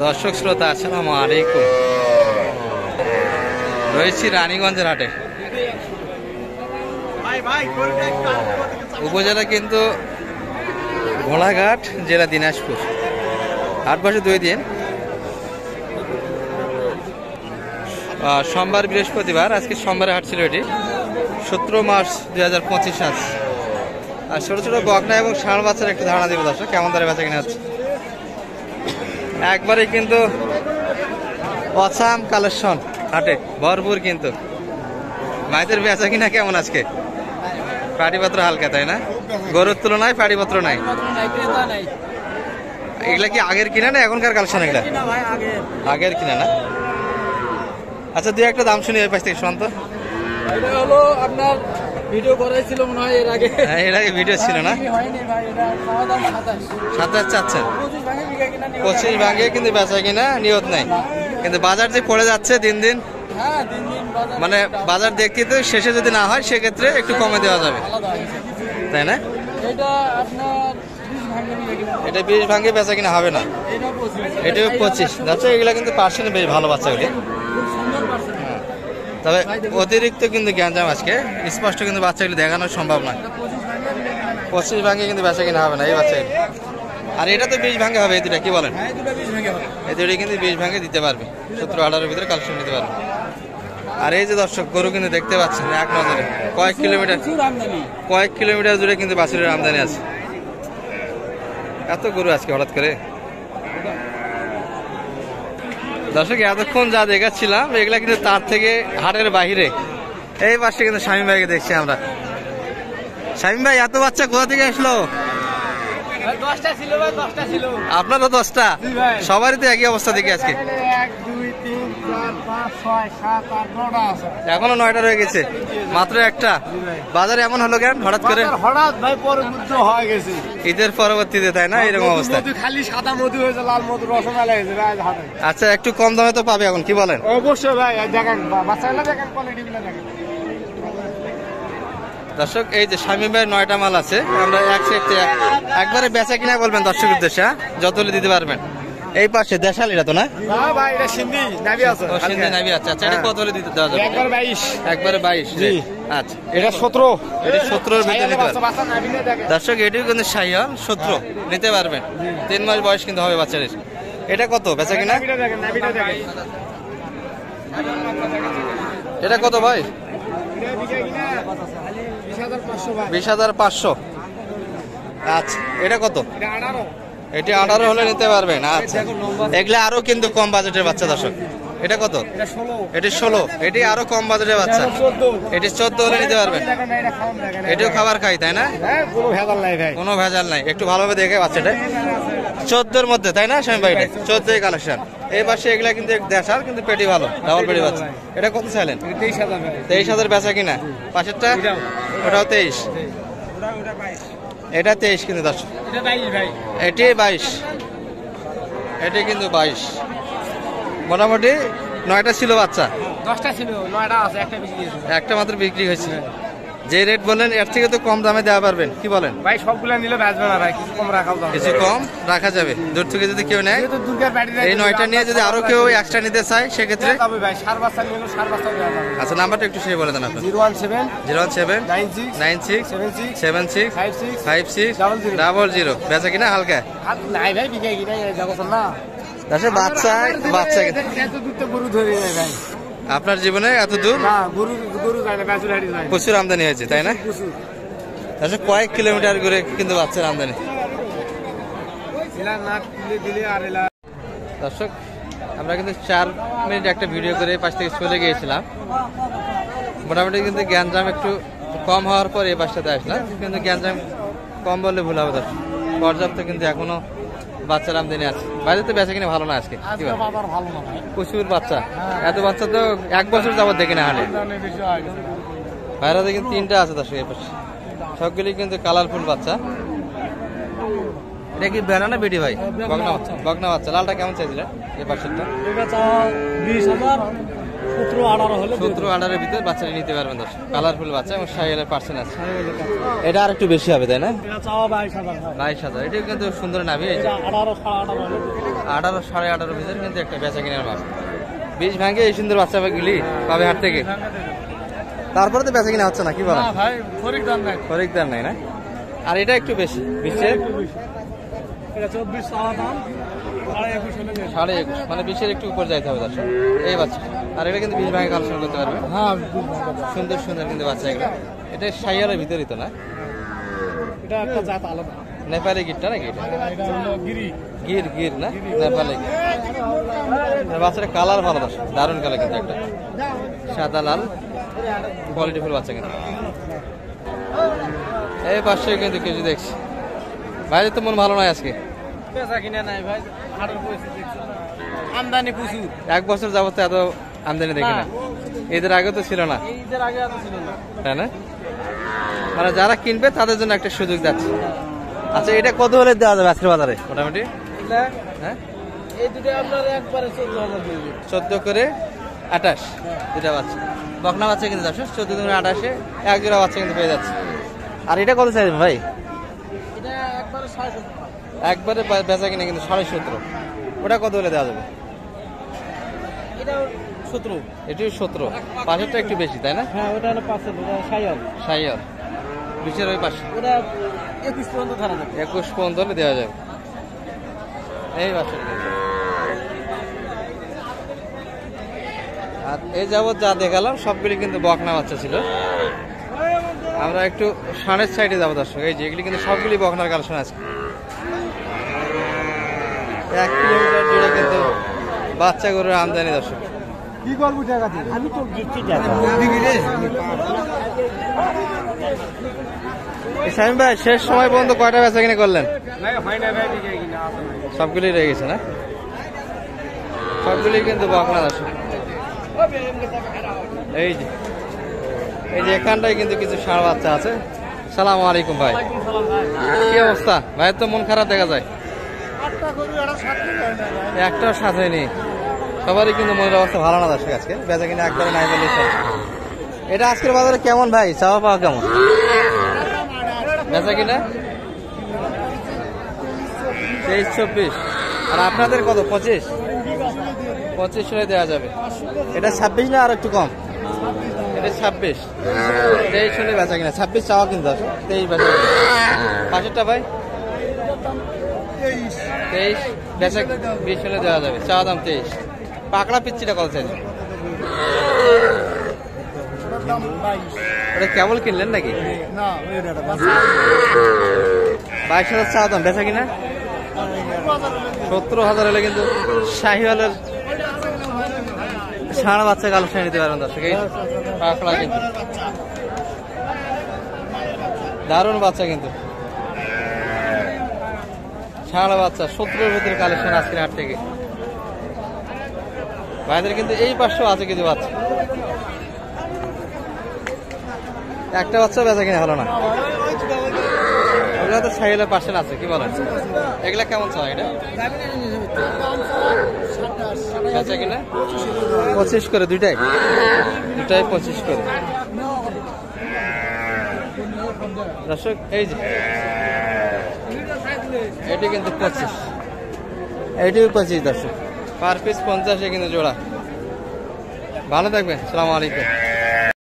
দর্শক শ্রোতা আসসালামু আলাইকুম। রয়েছি রানীগঞ্জের হাটে। উপজেলা কিন্তু ঘোড়াঘাট, জেলা দিনাজপুর। হাট বসে 2 দিন, সোমবার বৃহস্পতিবার। আজকে সোমবারে হাট ছিল এটি। 17 মার্চ 2025 আজ। আর ছোট ছোট বকনা এবং ষাঁড় বাচ্চার একটু ধারণা দেবে দর্শক, কেমন দরে বেচা কিনা হচ্ছে। একবারে কিন্তু অসাম কালেকশন হাটে ভরপুর। কিন্তু মাইদের বেচা কিনা কেমন আজকে? পাটিপত্র হালকা, তাই না? গরুর তুলনায় পাটিপত্র নাই। এগুলা কি আগের কিনা না এখনকার কালেকশন? এগুলা আগের কিনা না? আচ্ছা, 2-1 দাম শুনি ওই পাশ থেকে। শান্ত হলো আপনার ভিডিও করাইছিল মনে হয় এর আগে। হ্যাঁ, এর আগে ভিডিও ছিল না? 27 চাচ্ছেন। 25 ভাঙিয়ে কিন্তু বেচা কিনা নিয়ত নাই। কিন্তু বাজার যে পড়ে যাচ্ছে দিন দিন, মানে বাজার দেখতে তো শেষে যদি না হয় সেক্ষেত্রে একটু কমে দেওয়া যাবে, তাই না? এটা 20 ভাঙে বেচা কিনা হবে না। এটাও 25 যাচ্ছে। এগুলা কিন্তু পার্সেন্ট বেশ ভালো বাচ্চাগুলি। তবে অতিরিক্ত কিন্তু গ্যাঞ্জাম আজকে, স্পষ্ট কিন্তু বাচ্চাগুলি দেখানো সম্ভব নয়। 25 ভাঙে কিন্তু বেচা কিনা হবে না এই বাচ্চাগুলি। আর এটা তো 20 ভাঙে হবে। এই দুটা কি বলেন? এই দুটি কিন্তু 20 ভাঙে দিতে পারবে। 17-18 ভিতরে কালেকশন নিতে পারবে। আর এই যে দর্শক, গরু কিন্তু দেখতে পাচ্ছেন এক নজরে কয়েক কিলোমিটার জুড়ে কিন্তু বাছুরের আমদানি আছে। এত গরু আজকে হঠাৎ করে। দর্শক, এতক্ষণ যা দেখাচ্ছিলাম এগুলা কিন্তু তার থেকে হাটের বাহিরে। এই পাশে কিন্তু শামীম ভাইকে দেখছি আমরা। শামীম ভাই, এত বাচ্চা কোথা থেকে আসলো? 10টা ছিল ভাই, 10টা ছিল। আপনারও 10টা? সবারই তো একই অবস্থা দেখি আজকে। 1 2 3 4 5 6 7 8 9টা আছে। এখনো 9টা রয়ে গেছে, মাত্র একটা। বাজারে এমন হলো কেন হঠাৎ করে? হঠাৎ ভাই পরিবর্তন হয়ে গেছে ঈদের পরবর্তীতে, তাই না? এরকম অবস্থা। মধু খালি সাদা মধু হয়েছে, লাল মধু রসমালাই হয়েছে ভাই হাতে। আচ্ছা, একটু কম দামে তো পাবে এখন, কি বলেন? অবশ্যই ভাই, দেখেন বাচ্চাগুলো দেখেন, কোয়ালিটি গুলো দেখেন। দর্শক, এই যে শামীম ভাইয়ের 9টা মাল আছে। আমরা একবারে বেচা কিনা বলবেন দর্শক উদ্দেশ্যে, যত হলে দিতে পারবেন। এই পাশে দেশালিরা তো না? ভাই এটা সিন্ধি নাবি আছে। ও, সিন্ধি নাবি আছে। আচ্ছা, এটা কত হলে দিতে দেওয়া যাবে? একবারে 22। জি। আচ্ছা, এটা 17। এটা 17 এর ভিতরে নিতে পারবেন দর্শক। এটিও কিন্তু শাহিওয়াল 17 নিতে পারবেন। 3 মাস বয়স কিন্তু হবে বাচ্চাদের। এটা কত বেচা কিনা? এটা কত ভাই? 20,500। আচ্ছা, এটা কত? এটা 18 হলে নিতে পারবেন। আচ্ছা, এগুলা আরো কিন্তু কম বাজেটের বাচ্চা দর্শক। এটা কত? এটা 16। এটি আরো কম বাজেটের বাচ্চা। এটি 14 হলে নিতে পারবেন। এটিও খাবার খাই, তাই না? কোনো ভেজাল নাই। একটু ভালোভাবে দেখে বাচ্চাটা 14-র মধ্যে, তাই না শামীম ভাই? 14 কালেকশন। এই পাশে এগুলা কিন্তু দেশাল, কিন্তু পেটি ভালো, ডাবল পেটি বাচ্চা। এটা কত চাইলেন? 23,000 বেচা কিনা। পাশেরটা ওটাও 23। এটা 23 কিন্তু দর্শক। এটি 22। এটি কিন্তু 22। মোটামুটি 9টা ছিল বাচ্চা। 10টা ছিল, 9টা আছে, একটা বিক্রি হয়েছে। একটা মাত্র বিক্রি হয়েছে। যে রেট বললেন এর থেকে তো কম দামে দেওয়া পারবেন, কি বলেন? ভাই সবগুলা নিলে বেচবে না ভাই, কিছু কম রাখা যাবে। কিছু কম রাখা যাবে। দূর থেকে যদি কেউ নেয়, এই 9টা নিয়ে যদি আরো কেউ এক্সট্রা নিতে চায় সেক্ষেত্রে ভাই সার বাচ্চা নিলে সার বাচ্চা দেওয়া যাবে। আচ্ছা, নাম্বারটা একটু সেই বলে দেন আপনার। 017 96 76 56 00। বেচা কিনা হালকা নাই ভাই, বিকে কিনা দেখো না। বাচ্চা বাচ্চা এত দূর তো গরু ধরে যায় ভাই। আপনার জীবনে এত দূর না, গরু যায় না, বাছুর হাঁটি যায়। প্রচুর আমদানি হয়েছে, তাই না? আচ্ছা, কয়েক কিলোমিটার করে কিন্তু বাচ্চার আমদানি। দর্শক, আমরা কিন্তু 4 মিনিট একটা ভিডিও করে পাশ থেকে চলে গিয়েছিলাম। মোটামুটি কিন্তু গ্যাঞ্জাম একটু কম হওয়ার পর এই পাশটাতে আসলাম। কিন্তু গ্যাঞ্জাম কম বললে ভুল হবে দর্শক। পর্যাপ্ত কিন্তু এখনো বাচ্চার আমদানি আছে। বাইরে তো বেচা কিনা ভালো না আজকে, প্রচুর বাচ্চা। এত বাচ্চা তো 1 বছর যাবত দেখি না হাটে। বাইরে কিন্তু 3টা আছে দর্শক এই পাশে। সবগুলি কিন্তু কালারফুল বাচ্চা। এটা কি বেড়া না বেটি ভাই? বকনা বাচ্চা। লালটা কেমন চাইছিলেন? এই পাশেরটা 17-18 হলে 17-18 ভিতরে বাচ্চাটা নিতে পারবেন দর্শক। কালারফুল বাচ্চা এবং শাহিওয়ালের পার্সেন্ট আছে। এটা আর একটু বেশি হবে তাই না? এটা চাওয়া 22,000। 22,000। এটা কিন্তু সুন্দর নাভি। এই যে এটা 18-18 হলে 18-18.5 ভিতরে কিন্তু একটা বেচা কিনার মাপ। 20 ভাঙে এই সুন্দর বাচ্চাগুলি পাবে হাট থেকে। তারপরে তো বেচা কিনা হচ্ছে না, কি বলেন? না ভাই ফরিক দাম নাই। খরিদ্দার নাই না? আর এটা একটু বেশি 20 এটা 24 চাওয়া দাম 21.5 হলে 21.5, মানে 20 একটু উপর যাইতে হবে দর্শক এই বাচ্চা। আর এটা কিন্তু 20 ভাঙে কালেকশন করতে পারবে। হ্যাঁ সুন্দর সুন্দর কিন্তু বাচ্চা এগুলো। এটা শাহিওয়ালের ভিতরই তো না? এটা একটা জাত আলাদা। নেপালি গিরটা নাকি এটা? এটা হলো গিরি। গির গির না, নেপালি গির। বাচ্চাটা কালার ভালো দর্শক, দারুণ কালার কিন্তু একটা সাদা লাল কোয়ালিটিফুল বাচ্চা কিন্তু। এই পাশে কিন্তু কিছু দেখছি ভাই, তো মন ভালো নয় আজকে। বেচা কিনা নাই ভাই, হাটের পরিস্থিতি দেখছেন না? আমদানি প্রচুর। 1 বছর যাবত এত আমদানি দেখি না। এদের আগে তো ছিল না, ঈদের আগে এত ছিল না। তাই না? মানে যারা কিনবে তাদের জন্য একটা সুযোগ যাচ্ছে। আচ্ছা, এটা কত হলে দেওয়া যাবে আজকের বাজারে মোটামুটি? এগুলা হ্যাঁ, এই দুটো আপনার একবারে 14,000 দিবে। 14 করে 28 দুটা বাচ্চা, বকনা বাচ্চা কিন্তু দর্শক। 14 করে 28-এ এক জোড়া বাচ্চা কিন্তু পেয়ে যাচ্ছে। আর এটা কত চাইবেন ভাই? এটা একবারে 17,500। একবারে বেচা কিনে কিন্তু 17.5। ওটা কত হলে দেওয়া যাবে? এটা 17। এটি 17, পাশেরটা একটু বেশি তাই না? হ্যাঁ ওটা হলো 500, ওটা শাইয়াল। শাহিওয়াল 20-এর ওই পাশে ওটা 21 পর্যন্ত ধরা যাবে। 21 পর্যন্ত হলে দেওয়া যাবে এই বাচ্চাটা কিন্তু। আর এই যাবৎ যা দেখালাম সবগুলি কিন্তু বকনা বাচ্চা ছিল। আমরা একটু সানের সাইডে যাবো দর্শক। এই যে এগুলি কিন্তু সবগুলি বকনার কালেকশন আছে। 1 কিলোমিটার জুড়ে কিন্তু বাচ্চা গরুর আমদানি দর্শক। কি করব টাকা দিয়ে? আমি তো দিচ্ছি টাকা। শামীম ভাই, শেষ সময় পর্যন্ত কয়টা বেচা কিনে করলেন? নাই হয় না ভাই, দিকে কিনা আছে। সবগুলি রয়ে গেছে না? সবগুলি কিন্তু বকনা দর্শক। এই যে এখানটায় কিন্তু কিছু ষাঁড় বাচ্চা আছে। সালাম আলাইকুম ভাই, কি অবস্থা? ভাইয়ের তো মন খারাপ দেখা যায়। একটাও সাথে নেই, সবারই কিন্তু মনের অবস্থা ভালো না দর্শক। আজকে বেচা কিনে একবারে নাই বলে চলে। এটা আজকের বাজারে কেমন ভাই, চাওয়া পাওয়া কেমন বেচা কিনা? 23-24। আর আপনাদের কত? 25 হলে দেওয়া যাবে। এটা 26 না আর একটু কম? এটা 26। 23 হলে বেচা কিনা, 26 চাওয়া কিন্তু 23 বেচা কিনা। পাশেরটা ভাই 23, বেচা 20 হলে দেওয়া যাবে, চাওয়া দাম 23। পাকড়া পিচ্ছিটা কত চাইছে? ওটা কেবল কিনলেন নাকি? না 22,000 চাওয়া দাম, বেচা কিনা 17,000 হলে কিন্তু শাহিওয়ালের ষাঁড় বাচ্চা কালেকশন নিতে পারবেন দর্শক। এই পাকড়া কিন্তু দারুণ বাচ্চা কিন্তু ষাঁড় বাচ্চা। 17-এর ভিতরে কালেকশন আজকের হাট থেকে। ভাইদের কিন্তু এই পাশেও আছে কিছু বাচ্চা। একটা বাচ্চা বেচা কিনা হলো না। ওগুলো তো শাহিওয়ালের পার্সেন্ট আছে, কি বলেন? এগুলা কেমন চাও? এটা বেচা কিনা 25 করে, দুইটাই 25 করে দর্শক। এই যে এটি কিন্তু 25, এটিও 25 দর্শক। পার পিস 50-এ কিন্তু জোড়া। ভালো থাকবেন, আসসালামু আলাইকুম।